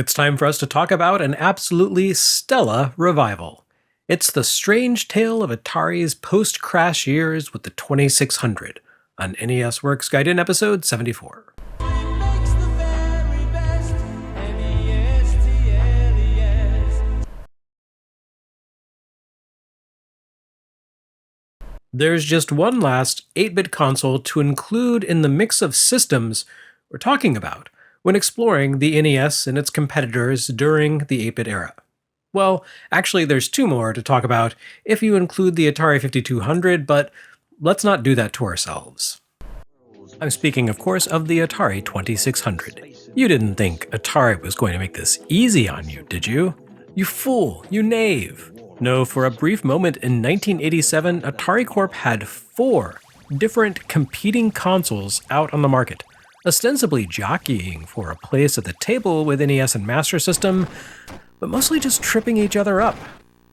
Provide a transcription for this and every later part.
It's time for us to talk about an absolutely stellar revival. It's the strange tale of Atari's post-crash years with the 2600 on NES Works Gaiden episode 74. There's just one last 8-bit console to include in the mix of systems we're talking about when exploring the NES and its competitors during the 8-bit era. Well, actually there's two more to talk about if you include the Atari 5200, but let's not do that to ourselves. I'm speaking, of course, of the Atari 2600. You didn't think Atari was going to make this easy on you, did you? You fool, you knave. No, for a brief moment in 1987, Atari Corp had 4 different competing consoles out on the market, ostensibly jockeying for a place at the table with NES and Master System, but mostly just tripping each other up.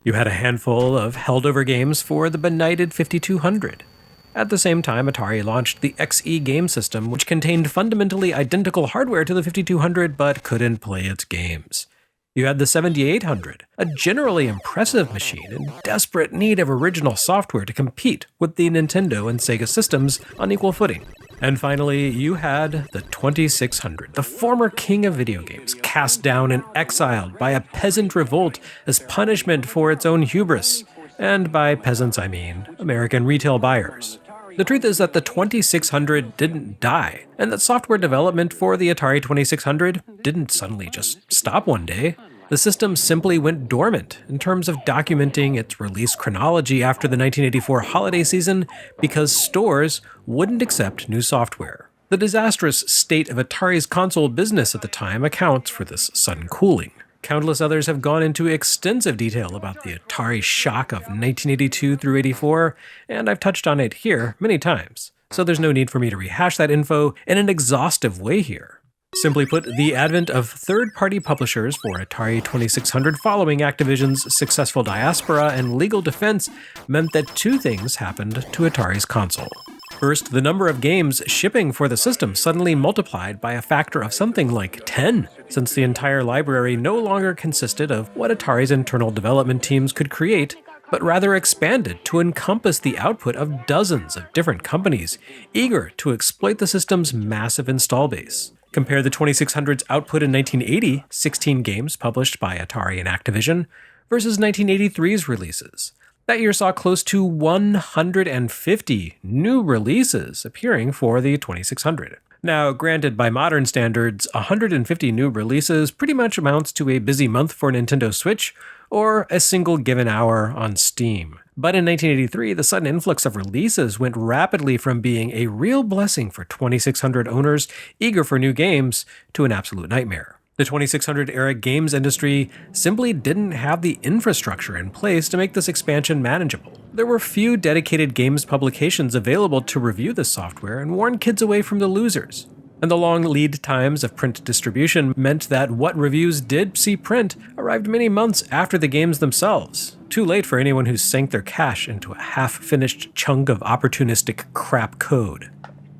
You had a handful of held-over games for the benighted 5200. At the same time, Atari launched the XE game system, which contained fundamentally identical hardware to the 5200 but couldn't play its games. You had the 7800, a generally impressive machine in desperate need of original software to compete with the Nintendo and Sega systems on equal footing. And finally, you had the 2600, the former king of video games, cast down and exiled by a peasant revolt as punishment for its own hubris. And by peasants, I mean American retail buyers. The truth is that the 2600 didn't die, and that software development for the Atari 2600 didn't suddenly just stop one day. The system simply went dormant in terms of documenting its release chronology after the 1984 holiday season because stores wouldn't accept new software. The disastrous state of Atari's console business at the time accounts for this sudden cooling. Countless others have gone into extensive detail about the Atari shock of 1982 through 84, and I've touched on it here many times, so there's no need for me to rehash that info in an exhaustive way here. Simply put, the advent of third-party publishers for Atari 2600 following Activision's successful diaspora and legal defense meant that two things happened to Atari's console. First, the number of games shipping for the system suddenly multiplied by a factor of something like 10, since the entire library no longer consisted of what Atari's internal development teams could create, but rather expanded to encompass the output of dozens of different companies eager to exploit the system's massive install base. Compare the 2600's output in 1980, 16 games published by Atari and Activision, versus 1983's releases. That year saw close to 150 new releases appearing for the 2600. Now, granted, by modern standards, 150 new releases pretty much amounts to a busy month for Nintendo Switch, or a single given hour on Steam. But in 1983, the sudden influx of releases went rapidly from being a real blessing for 2600 owners eager for new games to an absolute nightmare. The 2600-era games industry simply didn't have the infrastructure in place to make this expansion manageable. There were few dedicated games publications available to review the software and warn kids away from the losers. And the long lead times of print distribution meant that what reviews did see print arrived many months after the games themselves. Too late for anyone who sank their cash into a half-finished chunk of opportunistic crap code.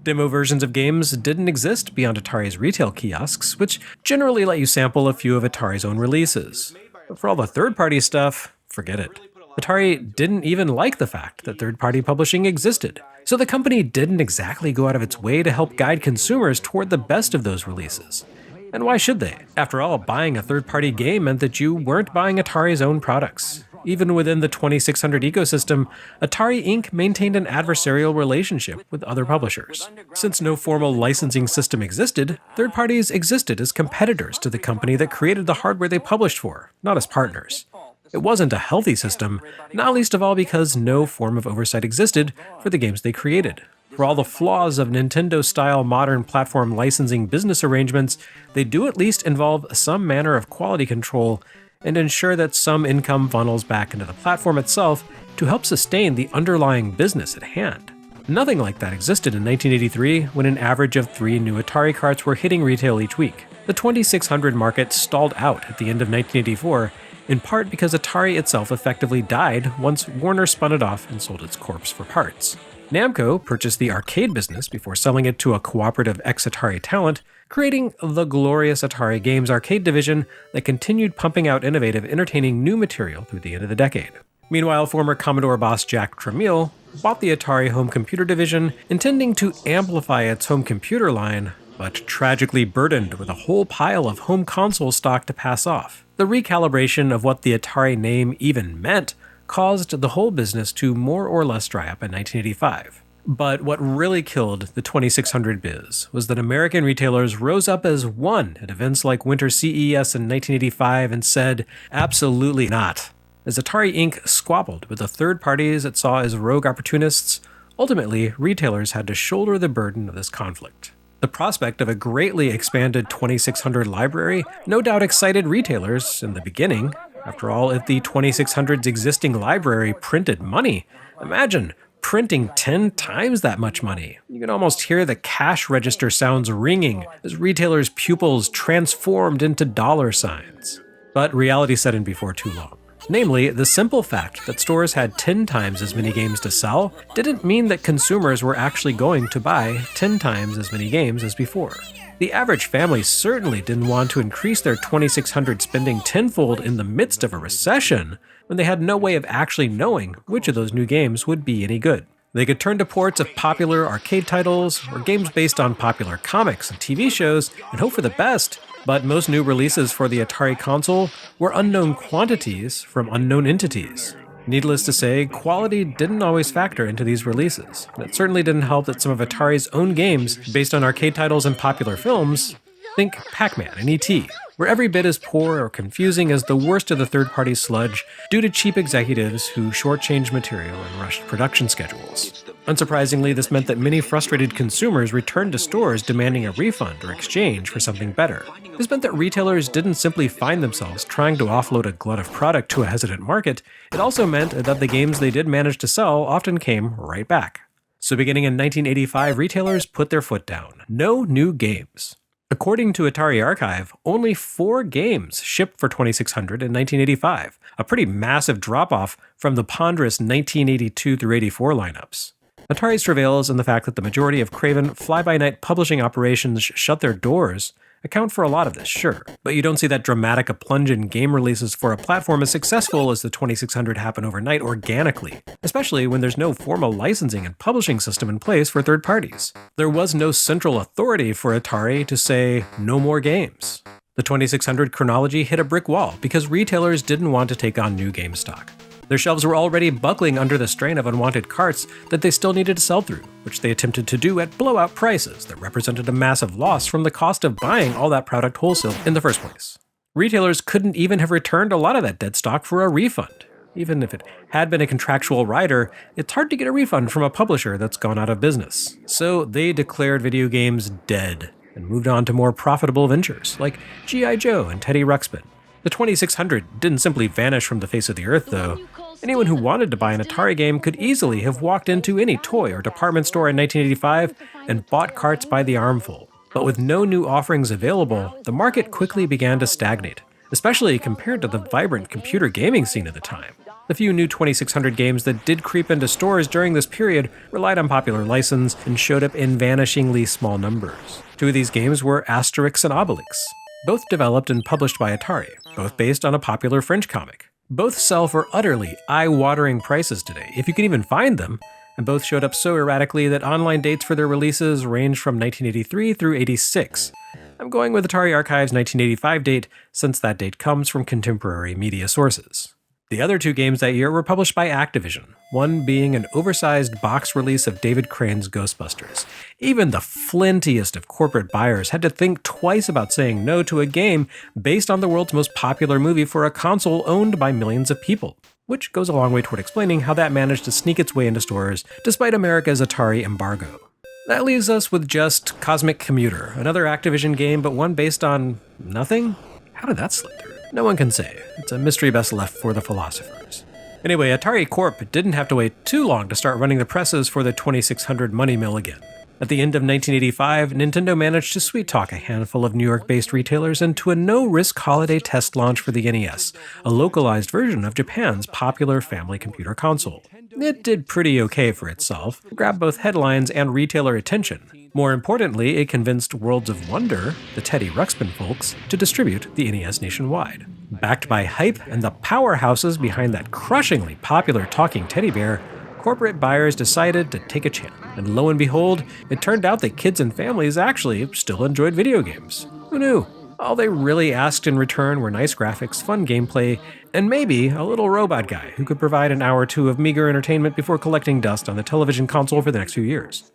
Demo versions of games didn't exist beyond Atari's retail kiosks, which generally let you sample a few of Atari's own releases. But for all the third-party stuff, forget it. Atari didn't even like the fact that third-party publishing existed, so the company didn't exactly go out of its way to help guide consumers toward the best of those releases. And why should they? After all, buying a third-party game meant that you weren't buying Atari's own products. Even within the 2600 ecosystem, Atari Inc. maintained an adversarial relationship with other publishers. Since no formal licensing system existed, third parties existed as competitors to the company that created the hardware they published for, not as partners. It wasn't a healthy system, not least of all because no form of oversight existed for the games they created. For all the flaws of Nintendo-style modern platform licensing business arrangements, they do at least involve some manner of quality control and ensure that some income funnels back into the platform itself to help sustain the underlying business at hand. Nothing like that existed in 1983 when an average of 3 new Atari carts were hitting retail each week. The 2600 market stalled out at the end of 1984, in part because Atari itself effectively died once Warner spun it off and sold its corpse for parts. Namco purchased the arcade business before selling it to a cooperative ex-Atari talent, creating the glorious Atari Games arcade division that continued pumping out innovative, entertaining new material through the end of the decade. Meanwhile, former Commodore boss Jack Tramiel bought the Atari home computer division, intending to amplify its home computer line, but tragically burdened with a whole pile of home console stock to pass off. The recalibration of what the Atari name even meant caused the whole business to more or less dry up in 1985. But what really killed the 2600 biz was that American retailers rose up as one at events like Winter CES in 1985 and said, absolutely not. As Atari Inc. squabbled with the third parties it saw as rogue opportunists, ultimately retailers had to shoulder the burden of this conflict. The prospect of a greatly expanded 2600 library no doubt excited retailers in the beginning. After all, if the 2600's existing library printed money, imagine printing 10 times that much money. You can almost hear the cash register sounds ringing as retailers' pupils transformed into dollar signs. But reality set in before too long. Namely, the simple fact that stores had 10 times as many games to sell didn't mean that consumers were actually going to buy 10 times as many games as before. The average family certainly didn't want to increase their 2600 spending tenfold in the midst of a recession when they had no way of actually knowing which of those new games would be any good. They could turn to ports of popular arcade titles or games based on popular comics and TV shows and hope for the best, but most new releases for the Atari console were unknown quantities from unknown entities. Needless to say, quality didn't always factor into these releases, and it certainly didn't help that some of Atari's own games, based on arcade titles and popular films, think Pac-Man and E.T., were every bit as poor or confusing as the worst of the third-party sludge due to cheap executives who shortchanged material and rushed production schedules. Unsurprisingly, this meant that many frustrated consumers returned to stores demanding a refund or exchange for something better. This meant that retailers didn't simply find themselves trying to offload a glut of product to a hesitant market, it also meant that the games they did manage to sell often came right back. So beginning in 1985, retailers put their foot down. No new games. According to Atari Archive, only 4 games shipped for 2600 in 1985, a pretty massive drop-off from the ponderous 1982 through 84 lineups. Atari's travails and the fact that the majority of craven fly-by-night publishing operations shut their doors account for a lot of this, sure. But you don't see that dramatic a plunge in game releases for a platform as successful as the 2600 happen overnight organically, especially when there's no formal licensing and publishing system in place for third parties. There was no central authority for Atari to say, no more games. The 2600 chronology hit a brick wall because retailers didn't want to take on new game stock. Their shelves were already buckling under the strain of unwanted carts that they still needed to sell through, which they attempted to do at blowout prices that represented a massive loss from the cost of buying all that product wholesale in the first place. Retailers couldn't even have returned a lot of that dead stock for a refund. Even if it had been a contractual rider, it's hard to get a refund from a publisher that's gone out of business. So they declared video games dead and moved on to more profitable ventures like G.I. Joe and Teddy Ruxpin. The 2600 didn't simply vanish from the face of the earth, though. Anyone who wanted to buy an Atari game could easily have walked into any toy or department store in 1985 and bought carts by the armful. But with no new offerings available, the market quickly began to stagnate, especially compared to the vibrant computer gaming scene at the time. The few new 2600 games that did creep into stores during this period relied on popular license and showed up in vanishingly small numbers. 2 of these games were Asterix and Obelix, both developed and published by Atari, both based on a popular French comic. Both sell for utterly eye-watering prices today, if you can even find them, and both showed up so erratically that online dates for their releases range from 1983 through 86. I'm going with Atari Archive's 1985 date, since that date comes from contemporary media sources. The other 2 games that year were published by Activision, one being an oversized box release of David Crane's Ghostbusters. Even the flintiest of corporate buyers had to think twice about saying no to a game based on the world's most popular movie for a console owned by millions of people, which goes a long way toward explaining how that managed to sneak its way into stores despite America's Atari embargo. That leaves us with just Cosmic Commuter, another Activision game, but one based on nothing? How did that slip through? No one can say. It's a mystery best left for the philosophers. Anyway, Atari Corp didn't have to wait too long to start running the presses for the 2600 money mill again. At the end of 1985, Nintendo managed to sweet-talk a handful of New York-based retailers into a no-risk holiday test launch for the NES, a localized version of Japan's popular family computer console. It did pretty okay for itself, grabbed both headlines and retailer attention. More importantly, it convinced Worlds of Wonder, the Teddy Ruxpin folks, to distribute the NES nationwide. Backed by hype and the powerhouses behind that crushingly popular talking teddy bear, corporate buyers decided to take a chance. And lo and behold, it turned out that kids and families actually still enjoyed video games. Who knew? All they really asked in return were nice graphics, fun gameplay, and maybe a little robot guy who could provide an hour or two of meager entertainment before collecting dust on the television console for the next few years.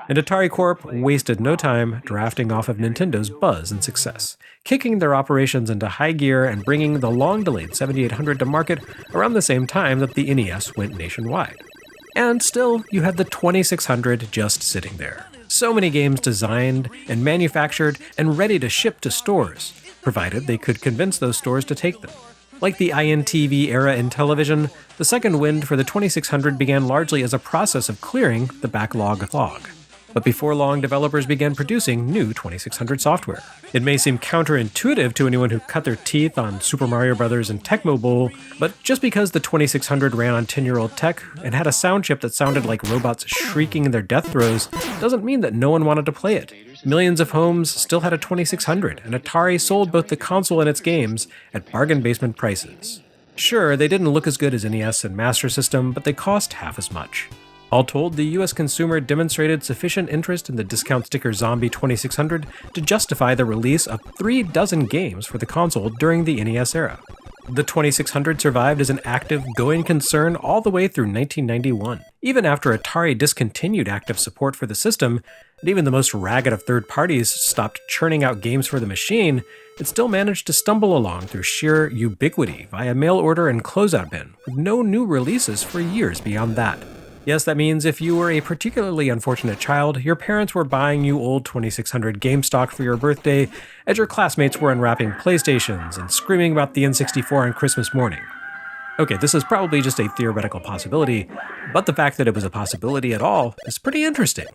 And Atari Corp wasted no time drafting off of Nintendo's buzz and success, kicking their operations into high gear and bringing the long-delayed 7800 to market around the same time that the NES went nationwide. And still, you had the 2600 just sitting there. So many games designed and manufactured and ready to ship to stores, provided they could convince those stores to take them. Like the INTV era in television, the second wind for the 2600 began largely as a process of clearing the backlog log. But before long, developers began producing new 2600 software. It may seem counterintuitive to anyone who cut their teeth on Super Mario Bros. And Tecmo Bowl, but just because the 2600 ran on 10-year-old tech and had a sound chip that sounded like robots shrieking in their death throes doesn't mean that no one wanted to play it. Millions of homes still had a 2600, and Atari sold both the console and its games at bargain basement prices. Sure, they didn't look as good as NES and Master System, but they cost half as much. All told, the US consumer demonstrated sufficient interest in the discount sticker Zombie 2600 to justify the release of 36 games for the console during the NES era. The 2600 survived as an active, going concern all the way through 1991. Even after Atari discontinued active support for the system, and even the most ragged of third parties stopped churning out games for the machine, it still managed to stumble along through sheer ubiquity via mail order and closeout bin, with no new releases for years beyond that. Yes, that means if you were a particularly unfortunate child, your parents were buying you old 2600 game stock for your birthday, as your classmates were unwrapping PlayStations and screaming about the N64 on Christmas morning. Okay, this is probably just a theoretical possibility, but the fact that it was a possibility at all is pretty interesting.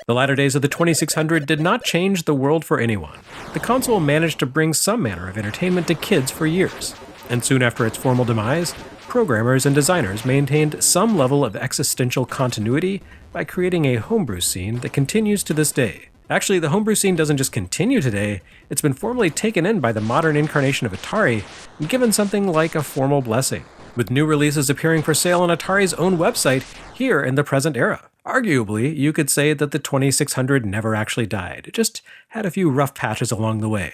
The latter days of the 2600 did not change the world for anyone. The console managed to bring some manner of entertainment to kids for years, and soon after its formal demise, programmers and designers maintained some level of existential continuity by creating a homebrew scene that continues to this day. Actually, the homebrew scene doesn't just continue today, it's been formally taken in by the modern incarnation of Atari and given something like a formal blessing, with new releases appearing for sale on Atari's own website here in the present era. Arguably, you could say that the 2600 never actually died, it just had a few rough patches along the way.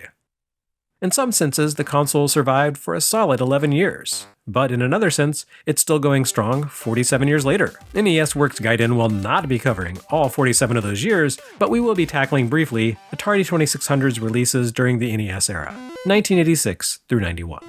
In some senses, the console survived for a solid 11 years. But in another sense, it's still going strong 47 years later. NES Works Gaiden will not be covering all 47 of those years, but we will be tackling briefly Atari 2600's releases during the NES era, 1986 through 91.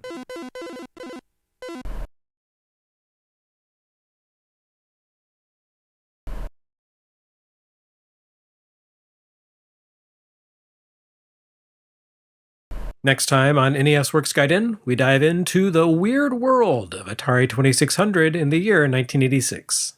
Next time on NES Works Gaiden, we dive into the weird world of Atari 2600 in the year 1986.